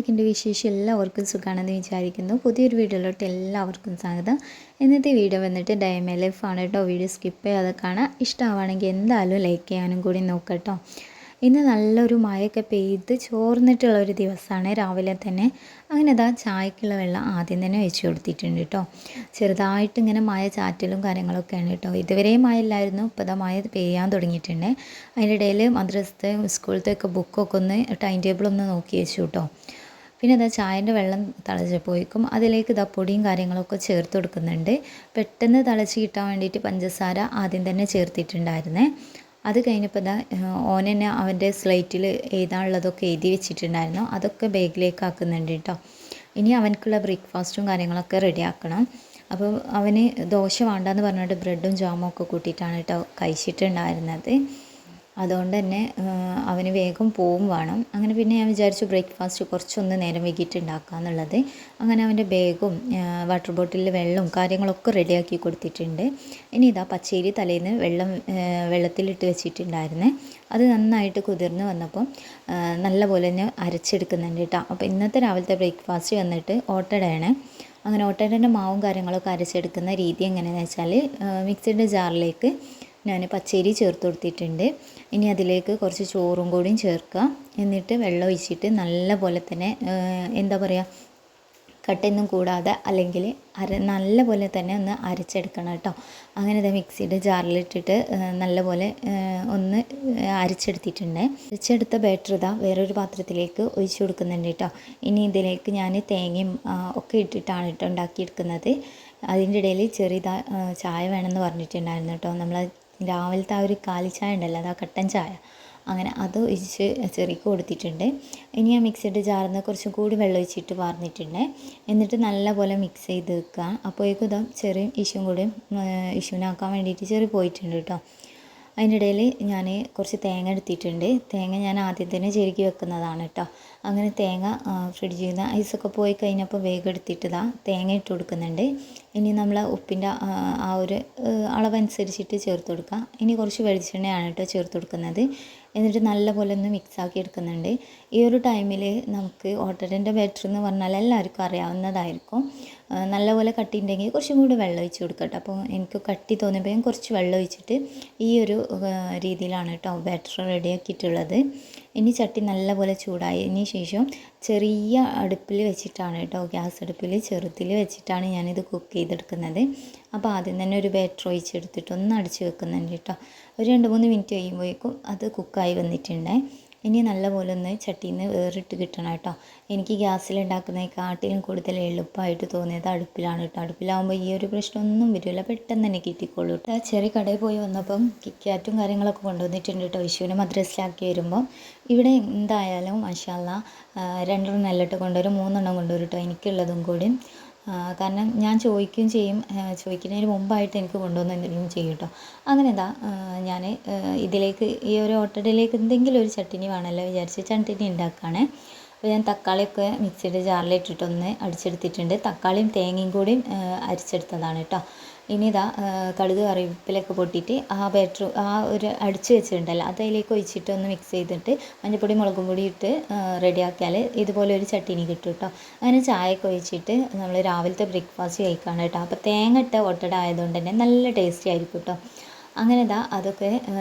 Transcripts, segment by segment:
എന്തൊക്കെയുണ്ട് വിശേഷം? എല്ലാവർക്കും സുഖമാണെന്ന് വിചാരിക്കുന്നു. പുതിയൊരു വീഡിയോയിലോട്ട് എല്ലാവർക്കും സ്വാഗതം. ഇന്നത്തെ വീഡിയോ വന്നിട്ട് ഡേ മൈ ലൈഫ് ആണ് കേട്ടോ. വീഡിയോ സ്കിപ്പ് ചെയ്യാതെ കാണാം. ഇഷ്ടമാണെങ്കിൽ എന്തായാലും ലൈക്ക് ചെയ്യാനും കൂടി നോക്കട്ടോ. ഇന്ന് നല്ലൊരു മഴയൊക്കെ പെയ്ത് ചോർന്നിട്ടുള്ള ഒരു ദിവസമാണ്. രാവിലെ തന്നെ അങ്ങനെ ഇതാ ചായക്കുള്ള വെള്ളം ആദ്യം തന്നെ വെച്ച് കൊടുത്തിട്ടുണ്ട് കേട്ടോ. ചെറുതായിട്ട് ഇങ്ങനെ മഴ ചാറ്റലും കാര്യങ്ങളൊക്കെയാണ് കേട്ടോ. ഇതുവരെ മഴ ഇല്ലായിരുന്നു, ഇപ്പോൾ ഇതാ മഴ പെയ്യാൻ തുടങ്ങിയിട്ടുണ്ട്. അതിൻ്റെ ഇടയിൽ മദ്രസത്തെ സ്കൂളത്തെയൊക്കെ ബുക്കൊക്കെ ഒന്ന് ടൈം ടേബിളൊന്ന് നോക്കി വെച്ചു കേട്ടോ. പിന്നെ ഇതാ ചായൻ്റെ വെള്ളം തിളച്ചപ്പോഴേക്കും അതിലേക്ക് ഇതാ പൊടിയും കാര്യങ്ങളൊക്കെ ചേർത്ത് കൊടുക്കുന്നുണ്ട്. പെട്ടെന്ന് തിളച്ച് കിട്ടാൻ വേണ്ടിയിട്ട് പഞ്ചസാര ആദ്യം തന്നെ ചേർത്തിട്ടുണ്ടായിരുന്നേ. അത് കഴിഞ്ഞപ്പോൾ ഇതാ ഓൻ തന്നെ അവൻ്റെ സ്ലേറ്റിൽ എഴുതാനുള്ളതൊക്കെ എഴുതി വെച്ചിട്ടുണ്ടായിരുന്നു. അതൊക്കെ ബാഗിലേക്ക് ആക്കുന്നുണ്ട് കേട്ടോ. ഇനി അവനക്കുള്ള ബ്രേക്ക്ഫാസ്റ്റും കാര്യങ്ങളൊക്കെ റെഡി ആക്കണം. അപ്പോൾ അവന് ദോശ വേണ്ടാന്ന് പറഞ്ഞിട്ട് ബ്രെഡും ജാമും ഒക്കെ കൂട്ടിയിട്ടാണ് കേട്ടോ കഴിച്ചിട്ടുണ്ടായിരുന്നത്. അതുകൊണ്ട് തന്നെ അവന് വേഗം പോവും വേണം. അങ്ങനെ പിന്നെ ഞാൻ വിചാരിച്ചു ബ്രേക്ക്ഫാസ്റ്റ് കുറച്ചൊന്ന് നേരം വൈകിട്ട് ഉണ്ടാക്കുക എന്നുള്ളത്. അങ്ങനെ അവൻ്റെ ബാഗും വാട്ടർ ബോട്ടിലിൽ വെള്ളവും കാര്യങ്ങളൊക്കെ റെഡിയാക്കി കൊടുത്തിട്ടുണ്ട്. ഇനി ഇതാ പച്ചരി തലേന്ന് വെള്ളത്തിലിട്ട് വെച്ചിട്ടുണ്ടായിരുന്നേ. അത് നന്നായിട്ട് കുതിർന്ന് വന്നപ്പം നല്ലപോലെ തന്നെ അരച്ചെടുക്കുന്നുണ്ട് കേട്ടോ. അപ്പോൾ ഇന്നത്തെ രാവിലത്തെ ബ്രേക്ക്ഫാസ്റ്റ് വന്നിട്ട് ഓട്ടടയാണ്. അങ്ങനെ ഓട്ടടേൻ്റെ മാവും കാര്യങ്ങളൊക്കെ അരച്ചെടുക്കുന്ന രീതി എങ്ങനെയാണെന്ന് വെച്ചാൽ മിക്സിയുടെ ജാറിലേക്ക് ഞാൻ പച്ചരി ചേർത്ത് കൊടുത്തിട്ടുണ്ട്. ഇനി അതിലേക്ക് കുറച്ച് ചോറും കൂടിയും ചേർക്കുക. എന്നിട്ട് വെള്ളം ഒഴിച്ചിട്ട് നല്ല പോലെ തന്നെ എന്താ പറയുക, കട്ടയൊന്നും കൂടാതെ അല്ലെങ്കിൽ നല്ല പോലെ തന്നെ ഒന്ന് അരച്ചെടുക്കണം കേട്ടോ. അങ്ങനെ ഇത് മിക്സിയുടെ ജാറിലിട്ടിട്ട് നല്ല പോലെ ഒന്ന് അരച്ചെടുത്തിട്ടുണ്ട്. അരച്ചെടുത്ത ബാറ്റർ ഇതാ വേറൊരു പാത്രത്തിലേക്ക് ഒഴിച്ചു കൊടുക്കുന്നുണ്ട് കേട്ടോ. ഇനി ഇതിലേക്ക് ഞാൻ തേങ്ങയും ഒക്കെ ഇട്ടിട്ടാണ് കേട്ടോ ഉണ്ടാക്കിയെടുക്കുന്നത്. അതിൻ്റെ ഇടയിൽ ചെറിയ ചായ വേണമെന്ന് പറഞ്ഞിട്ടുണ്ടായിരുന്നു കേട്ടോ. നമ്മൾ രാവിലത്തെ ആ ഒരു കാലി ചായ ഉണ്ടല്ലോ, അതാ കട്ടൻ ചായ, അങ്ങനെ അത് ഒഴിച്ച് ചെറിക്ക് കൊടുത്തിട്ടുണ്ട്. ഇനി ആ മിക്സിയുടെ ജാറിൽ നിന്ന് കുറച്ചും കൂടി വെള്ളം ഒഴിച്ചിട്ട് വാർന്നിട്ടുണ്ട്. എന്നിട്ട് നല്ലപോലെ മിക്സ് ചെയ്ത് വെക്കുക. അപ്പോഴേക്കും ഇതാ ചെറിയ ഇഷ്യൂം കൂടി ഇഷ്യൂനാക്കാൻ വേണ്ടിയിട്ട് ചെറിയ പോയിട്ടുണ്ട് കേട്ടോ. അതിൻ്റെ ഇടയിൽ ഞാൻ കുറച്ച് തേങ്ങ എടുത്തിട്ടുണ്ട്. തേങ്ങ ഞാൻ ആദ്യം തന്നെ ചെരുക്കി വെക്കുന്നതാണ് കേട്ടോ. അങ്ങനെ തേങ്ങ ഫ്രിഡ്ജിൽ നിന്ന് ഐസൊക്കെ പോയി കഴിഞ്ഞപ്പോൾ വേഗം എടുത്തിട്ട് തേങ്ങ ഇട്ട് കൊടുക്കുന്നുണ്ട്. ഇനി നമ്മൾ ഉപ്പിൻ്റെ ആ ഒരു അളവനുസരിച്ചിട്ട് ചേർത്ത് കൊടുക്കുക. ഇനി കുറച്ച് വെളിച്ചെണ്ണയാണ് കേട്ടോ ചേർത്ത് കൊടുക്കുന്നത്. എന്നിട്ട് നല്ലപോലെ ഒന്ന് മിക്സാക്കി എടുക്കുന്നുണ്ട്. ഈ ഒരു ടൈമിൽ നമുക്ക് ഓട്ടടൻ്റെ ബാറ്റർ എന്ന് പറഞ്ഞാൽ എല്ലാവർക്കും അറിയാവുന്നതായിരിക്കും. നല്ലപോലെ കട്ടി ഉണ്ടെങ്കിൽ കുറച്ചും കൂടി വെള്ളം ഒഴിച്ച് കൊടുക്കട്ടെ. അപ്പോൾ എനിക്ക് കട്ടി തോന്നിയപ്പോൾ ഞാൻ കുറച്ച് വെള്ളം ഒഴിച്ചിട്ട് ഈ ഒരു രീതിയിലാണ് കേട്ടോ ബാറ്റർ റെഡിയാക്കിയിട്ടുള്ളത്. ഇനി ചട്ടി നല്ലപോലെ ചൂടായതിന് ശേഷം ചെറിയ അടുപ്പിൽ വെച്ചിട്ടാണ് കേട്ടോ, ഗ്യാസ് അടുപ്പിൽ ചെറുതിൽ വെച്ചിട്ടാണ് ഞാനിത് കുക്ക് ചെയ്തെടുക്കുന്നത്. അപ്പോൾ ആദ്യം തന്നെ ഒരു ബാറ്റർ ഒഴിച്ചെടുത്തിട്ട് ഒന്ന് അടിച്ച് വെക്കുന്നുണ്ട് കേട്ടോ. ഒരു 2-3 മിനിറ്റ് കഴിയുമ്പോഴേക്കും അത് കുക്കായി വന്നിട്ടുണ്ട്. ഇനി നല്ലപോലെ ഒന്ന് ചട്ടിയിൽ നിന്ന് വേറിട്ട് കിട്ടണം കേട്ടോ. എനിക്ക് ഗ്യാസിലുണ്ടാക്കുന്നതിനെക്കാട്ടിലും കൂടുതൽ എളുപ്പമായിട്ട് തോന്നിയത് അടുപ്പിലാണ് കേട്ടോ. അടുപ്പിലാകുമ്പോൾ ഈ ഒരു പ്രശ്നമൊന്നും വരില്ല, പെട്ടെന്ന് തന്നെ കിട്ടിക്കോളൂ കേട്ടോ. ചെറിയ കടയിൽ പോയി വന്നപ്പം കിക്കാറ്റും കാര്യങ്ങളൊക്കെ കൊണ്ടുവന്നിട്ടുണ്ട് കേട്ടോ. വിഷുവിന് മദ്രസയിലാക്കി വരുമ്പോൾ ഇവിടെ എന്തായാലും മാഷാ അല്ലാ 2 നെല്ലിട്ട് കൊണ്ടുവരും, 3 കൊണ്ടുവരും കേട്ടോ, എനിക്കുള്ളതും കൂടി. കാരണം ഞാൻ ചോദിക്കുകയും ചെയ്യും, ചോദിക്കുന്നതിന് മുമ്പായിട്ട് എനിക്ക് കൊണ്ടുവന്ന് എന്തെങ്കിലും ചെയ്യും കേട്ടോ. അങ്ങനെ ഞാൻ ഇതിലേക്ക് ഈ ഒരു ഓട്ടടയിലേക്ക് എന്തെങ്കിലും ഒരു ചട്ടിനി വേണമല്ലോ വിചാരിച്ച് ചട്ടിനി ഉണ്ടാക്കുകയാണ്. അപ്പോൾ ഞാൻ തക്കാളിയൊക്കെ മിക്സിയുടെ ജാറിലിട്ടിട്ടൊന്ന് അടിച്ചെടുത്തിട്ടുണ്ട്. തക്കാളിയും തേങ്ങയും കൂടി അരിച്ചെടുത്തതാണ് കേട്ടോ. ഇനി കടുക് കറിവേപ്പിലൊക്കെ പൊട്ടിയിട്ട് ആ ബാറ്റർ ആ ഒരു അടിച്ച് വെച്ചിട്ടുണ്ടല്ലോ അതിലേക്ക് ഒഴിച്ചിട്ട് ഒന്ന് മിക്സ് ചെയ്തിട്ട് മഞ്ഞൾപ്പൊടി മുളകും പൊടി ഇട്ട് റെഡിയാക്കിയാൽ ഇതുപോലെ ഒരു ചട്ടിനി കിട്ടും കേട്ടോ. അങ്ങനെ ചായയൊക്കെ ഒഴിച്ചിട്ട് നമ്മൾ രാവിലത്തെ ബ്രേക്ക്ഫാസ്റ്റ് കഴിക്കുകയാണ് കേട്ടോ. അപ്പോൾ തേങ്ങ ഇട്ട ഒട്ടട ആയതുകൊണ്ട് തന്നെ നല്ല ടേസ്റ്റി ആയിരിക്കും കേട്ടോ. അങ്ങനെ അതൊക്കെ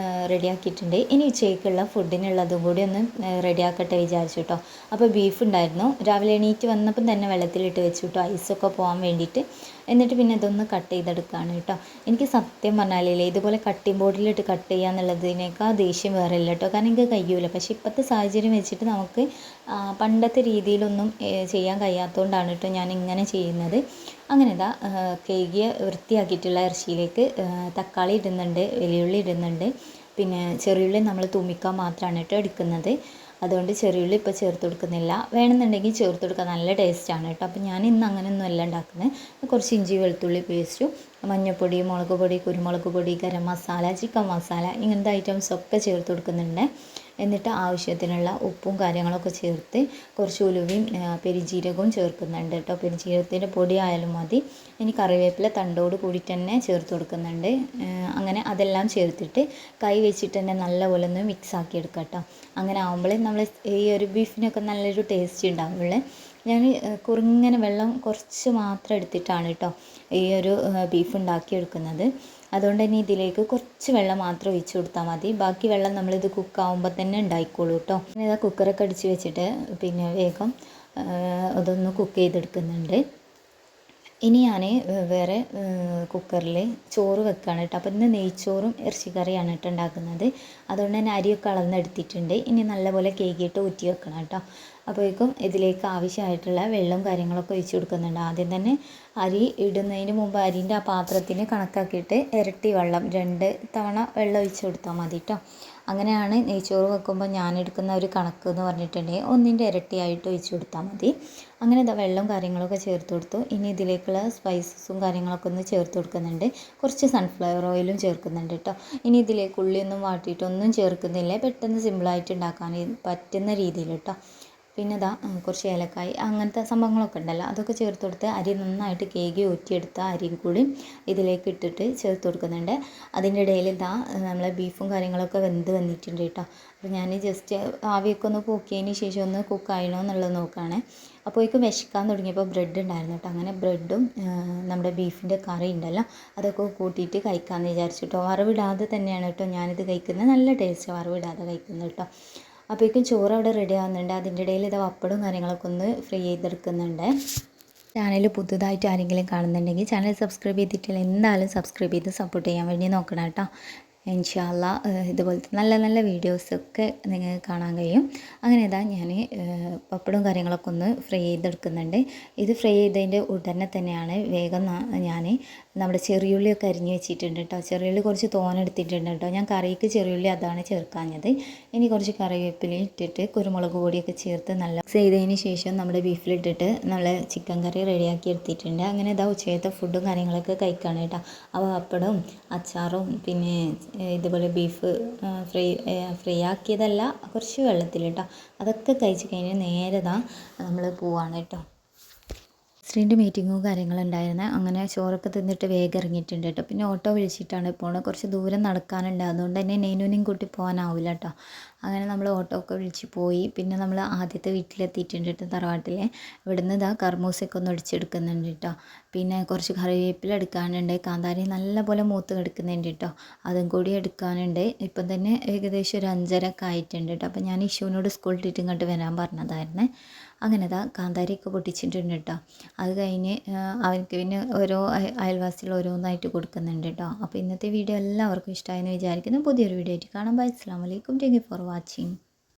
റെഡിയാക്കിയിട്ടുണ്ട്. ഇനി ഉച്ചയ്ക്കുള്ള ഫുഡിനുള്ളതും കൂടി ഒന്ന് റെഡിയാക്കട്ടെ വിചാരിച്ചു കേട്ടോ. അപ്പോൾ ബീഫ് ഉണ്ടായിരുന്നു. രാവിലെ എണീറ്റ് വന്നപ്പം തന്നെ വെള്ളത്തിലിട്ട് വെച്ചു കേട്ടോ, ഐസൊക്കെ പോകാൻ വേണ്ടിയിട്ട്. എന്നിട്ട് പിന്നെ ഇതൊന്ന് കട്ട് ചെയ്തെടുക്കുകയാണ് കേട്ടോ. എനിക്ക് സത്യം പറഞ്ഞാലേ ഇതുപോലെ കട്ടിംഗ് ബോർഡിലിട്ട് കട്ട് ചെയ്യുക എന്നുള്ളതിനേക്കാൾ ദേഷ്യം വേറെ ഇല്ല കേട്ടോ. കാരണം എനിക്ക് കഴിയൂല. പക്ഷേ ഇപ്പോഴത്തെ സാഹചര്യം വെച്ചിട്ട് നമുക്ക് പണ്ടത്തെ രീതിയിലൊന്നും ചെയ്യാൻ കഴിയാത്തതുകൊണ്ടാണ് കേട്ടോ ഞാൻ ഇങ്ങനെ ചെയ്യുന്നത്. അങ്ങനെ കഴുകിയ വൃത്തിയാക്കിയിട്ടുള്ള ഇറച്ചിയിലേക്ക് തക്കാളി ഇടുന്നുണ്ട്, വെള്ളുള്ളി ഇടുന്നുണ്ട്, പിന്നെ ചെറിയുള്ളി നമ്മൾ തുമ്മിക്കാൻ മാത്രമാണ് കേട്ടോ എടുക്കുന്നത്. അതുകൊണ്ട് ചെറിയുള്ളി ഇപ്പോൾ ചേർത്ത് കൊടുക്കുന്നില്ല. വേണമെന്നുണ്ടെങ്കിൽ ചേർത്ത് കൊടുക്കുക, നല്ല ടേസ്റ്റാണ് കേട്ടോ. അപ്പോൾ ഞാൻ ഇന്ന് അങ്ങനെയൊന്നും അല്ല ഉണ്ടാക്കുന്നത്. കുറച്ച് ഇഞ്ചി വെളുത്തുള്ളി പേസ്റ്റും മഞ്ഞൾപ്പൊടി, മുളക് പൊടി, കുരുമുളക് പൊടി, ഗരം മസാല, ചിക്കൻ മസാല ഇങ്ങനത്തെ ഐറ്റംസൊക്കെ ചേർത്ത് കൊടുക്കുന്നുണ്ട്. എന്നിട്ട് ആവശ്യത്തിനുള്ള ഉപ്പും കാര്യങ്ങളൊക്കെ ചേർത്ത് കുറച്ച് ഉലുവയും പെരുംജീരകവും ചേർക്കുന്നുണ്ട് കേട്ടോ. പെരുംജീരകത്തിൻ്റെ പൊടി ആയാലും മതി. ഇനി കറിവേപ്പില തണ്ടോട് കൂടി തന്നെ ചേർത്ത് കൊടുക്കുന്നുണ്ട്. അങ്ങനെ അതെല്ലാം ചേർത്തിട്ട് കൈ വെച്ചിട്ട് തന്നെ നല്ലപോലെ ഒന്ന് മിക്സ് ആക്കി എടുക്കാം കേട്ടോ. അങ്ങനെ ആകുമ്പോൾ നമ്മൾ ഈ ഒരു ബീഫിനൊക്കെ നല്ലൊരു ടേസ്റ്റ് ഉണ്ടാവുള്ളൂ. ഞാൻ കുറുങ്ങനെ വെള്ളം കുറച്ച് മാത്രം എടുത്തിട്ടാണ് കേട്ടോ ഈ ഒരു ബീഫ് ഉണ്ടാക്കിയെടുക്കുന്നത്. അതുകൊണ്ട് തന്നെ ഇതിലേക്ക് കുറച്ച് വെള്ളം മാത്രം ഒഴിച്ച് കൊടുത്താൽ മതി. ബാക്കി വെള്ളം നമ്മളിത് കുക്കാവുമ്പോൾ തന്നെ ഉണ്ടായിക്കോളൂ കേട്ടോ. പിന്നെ ഇതാ കുക്കറൊക്കെ അടിച്ച് വെച്ചിട്ട് പിന്നെ വേഗം അതൊന്ന് കുക്ക് ചെയ്തെടുക്കുന്നുണ്ട്. ഇനി ഞാൻ വേറെ കുക്കറിൽ ചോറ് വെക്കുകയാണ് കേട്ടോ. അപ്പോൾ ഇന്ന് നെയ്ച്ചോറും ഇറച്ചിക്കറിയാണ് കേട്ടോ ഉണ്ടാക്കുന്നത്. അതുകൊണ്ട് തന്നെ അരിയൊക്കെ അളന്നെടുത്തിട്ടുണ്ട്. ഇനി നല്ലപോലെ കേക്കിയിട്ട് ഊറ്റി വെക്കണം കേട്ടോ. അപ്പോഴേക്കും ഇതിലേക്ക് ആവശ്യമായിട്ടുള്ള വെള്ളവും കാര്യങ്ങളൊക്കെ ഒഴിച്ച് കൊടുക്കുന്നുണ്ട്. ആദ്യം തന്നെ അരി ഇടുന്നതിന് മുമ്പ് അരിൻ്റെ ആ പാത്രത്തിന് കണക്കാക്കിയിട്ട് ഇരട്ടി വെള്ളം 2 തവണ വെള്ളം ഒഴിച്ച് കൊടുത്താൽ മതി കേട്ടോ. അങ്ങനെയാണ് നെയ്ച്ചോറ് വെക്കുമ്പോൾ ഞാൻ എടുക്കുന്ന ഒരു കണക്ക് എന്ന് പറഞ്ഞിട്ടുണ്ടെങ്കിൽ 1ൻ്റെ ഇരട്ടിയായിട്ട് ഒഴിച്ച് കൊടുത്താൽ മതി. അങ്ങനെ ഇതാ വെള്ളവും കാര്യങ്ങളൊക്കെ ചേർത്ത് കൊടുത്തു. ഇനി ഇതിലേക്കുള്ള സ്പൈസസും കാര്യങ്ങളൊക്കെ ഒന്ന് ചേർത്ത് കൊടുക്കുന്നുണ്ട്. കുറച്ച് സൺഫ്ലവർ ഓയിലും ചേർക്കുന്നുണ്ട് കേട്ടോ. ഇനി ഇതിലേക്ക് ഉള്ളിയൊന്നും വാട്ടിയിട്ടൊന്നും ചേർക്കുന്നില്ല. പെട്ടെന്ന് സിമ്പിളായിട്ട് ഉണ്ടാക്കാൻ പറ്റുന്ന രീതിയിൽ കേട്ടോ. പിന്നെ ഇതാ കുറച്ച് ഏലക്കായ് അങ്ങനത്തെ സംഭവങ്ങളൊക്കെ ഉണ്ടല്ലോ, അതൊക്കെ ചേർത്ത് കൊടുത്ത് അരി നന്നായിട്ട് കേകി ഊറ്റിയെടുത്ത അരിയും കൂടി ഇതിലേക്ക് ഇട്ടിട്ട് ചേർത്ത് കൊടുക്കുന്നുണ്ട്. അതിൻ്റെ ഇടയിൽ ഇതാ നമ്മളെ ബീഫും കാര്യങ്ങളൊക്കെ വെന്ത് വന്നിട്ടുണ്ട് കേട്ടോ. അപ്പോൾ ഞാൻ ജസ്റ്റ് ആവിയൊക്കെ ഒന്ന് പോക്കിയതിന് ശേഷം ഒന്ന് കുക്കായണോ എന്നുള്ളത് നോക്കുകയാണ്. അപ്പോഴേക്കും വിശക്കാൻ തുടങ്ങിയപ്പോൾ ബ്രെഡ് ഉണ്ടായിരുന്നു കേട്ടോ. അങ്ങനെ ബ്രെഡും നമ്മുടെ ബീഫിൻ്റെ കറി ഉണ്ടല്ലോ അതൊക്കെ കൂട്ടിയിട്ട് കഴിക്കാമെന്ന് വിചാരിച്ചു കേട്ടോ. വറവിടാതെ തന്നെയാണ് കേട്ടോ ഞാനിത് കഴിക്കുന്നത്. നല്ല ടേസ്റ്റ് വറവിടാതെ കഴിക്കുന്നത് കേട്ടോ. അപ്പോഴേക്കും ചോറ് അവിടെ റെഡി ആവുന്നുണ്ട്. അതിൻ്റെ ഇടയിൽ ഇത് പപ്പടവും കാര്യങ്ങളൊക്കെ ഒന്ന് ഫ്രൈ ചെയ്തെടുക്കുന്നുണ്ട്. ചാനൽ പുതുതായിട്ട് ആരെങ്കിലും കാണുന്നുണ്ടെങ്കിൽ ചാനൽ സബ്സ്ക്രൈബ് ചെയ്തിട്ടില്ല എന്തായാലും സബ്സ്ക്രൈബ് ചെയ്ത് സപ്പോർട്ട് ചെയ്യാൻ വേണ്ടി നോക്കണം കേട്ടോ. ഇൻഷാ അല്ലാ ഇതുപോലത്തെ നല്ല നല്ല വീഡിയോസൊക്കെ നിങ്ങൾക്ക് കാണാൻ കഴിയും. അങ്ങനെ ഇതാ ഞാൻ പപ്പടവും കാര്യങ്ങളൊക്കെ ഒന്ന് ഫ്രൈ ചെയ്തെടുക്കുന്നുണ്ട്. ഇത് ഫ്രൈ ചെയ്തതിൻ്റെ ഉടനെ തന്നെയാണ് വേഗം ഞാൻ നമ്മുടെ ചെറിയുള്ളിയൊക്കെ അരിഞ്ഞ് വെച്ചിട്ടുണ്ട് കേട്ടോ. ചെറിയുള്ളി കുറച്ച് തോനെടുത്തിട്ടുണ്ട് കേട്ടോ. ഞാൻ കറിക്ക് ചെറിയുള്ളി അതാണ് ചേർക്കാഞ്ഞത്. ഇനി കുറച്ച് കറിവേപ്പില ഇട്ടിട്ട് കുരുമുളക് പൊടിയൊക്കെ ചേർത്ത് നല്ല മിക്സ് ചെയ്തതിന് ശേഷം നമ്മുടെ ബീഫിലിട്ടിട്ട് നമ്മൾ ചിക്കൻ കറി റെഡിയാക്കി എടുത്തിട്ടുണ്ട്. അങ്ങനെ ഇതാ ഉച്ചയത്തെ ഫുഡും കാര്യങ്ങളൊക്കെ കഴിക്കുകയാണ് കേട്ടോ. അപ്പോൾ പപ്പടവും അച്ചാറും പിന്നെ ഇതുപോലെ ബീഫ് ഫ്രൈ ആക്കിയതല്ല കുറച്ച് വെള്ളത്തിൽ കേട്ടോ. അതൊക്കെ കഴിച്ച് കഴിഞ്ഞ് നേരെ നമ്മൾ പോവാണ് കേട്ടോ. ഹസ്ബൻഡ് മീറ്റിങ്ങും കാര്യങ്ങളുണ്ടായിരുന്നു. അങ്ങനെ ചോറൊക്കെ തിന്നിട്ട് വേഗം ഇറങ്ങിയിട്ടുണ്ട് കേട്ടോ. പിന്നെ ഓട്ടോ വിളിച്ചിട്ടാണ് പോണത്. കുറച്ച് ദൂരം നടക്കാനുണ്ട്. അതുകൊണ്ട് തന്നെ നെയ്നുനെയും കൂട്ടി പോകാനാവില്ല കേട്ടോ. അങ്ങനെ നമ്മൾ ഓട്ടോ ഒക്കെ വിളിച്ച് പോയി. പിന്നെ നമ്മൾ ആദ്യത്തെ വീട്ടിലെത്തിയിട്ടുണ്ട് കേട്ടോ, തറവാട്ടിലെ. ഇവിടുന്ന് ഇതാ കർമൂസയൊക്കെ ഒന്ന് ഒടിച്ചെടുക്കുന്നുണ്ട് കേട്ടോ. പിന്നെ കുറച്ച് കറിവേപ്പില എടുക്കാനുണ്ട്. കാന്താരി നല്ല പോലെ മൂത്ത് കിടക്കുന്നുണ്ട് കേട്ടോ. അതും കൂടി എടുക്കാനുണ്ട്. ഇപ്പം തന്നെ ഏകദേശം ഒരു 5:30 ആയിട്ടുണ്ട് കേട്ടോ. അപ്പം ഞാൻ ഇഷുവിനോട് സ്കൂളിൽ ഇട്ടിട്ട് ഇങ്ങോട്ട് വരാൻ പറഞ്ഞതായിരുന്നേ. അങ്ങനെ ഇതാ കാന്താരിയൊക്കെ പൊട്ടിച്ചിട്ടുണ്ട് കേട്ടോ. അത് കഴിഞ്ഞ് അവർക്ക് പിന്നെ ഓരോ അയൽവാസികൾ ഓരോന്നായിട്ട് കൊടുക്കുന്നുണ്ട് കേട്ടോ. അപ്പോൾ ഇന്നത്തെ വീഡിയോ എല്ലാവർക്കും ഇഷ്ടമായെന്ന് വിചാരിക്കുന്നു. പുതിയൊരു വീഡിയോ ആയിട്ട് കാണാം. ബൈ. അസ്സലാമു അലൈക്കും. Thank you for watching.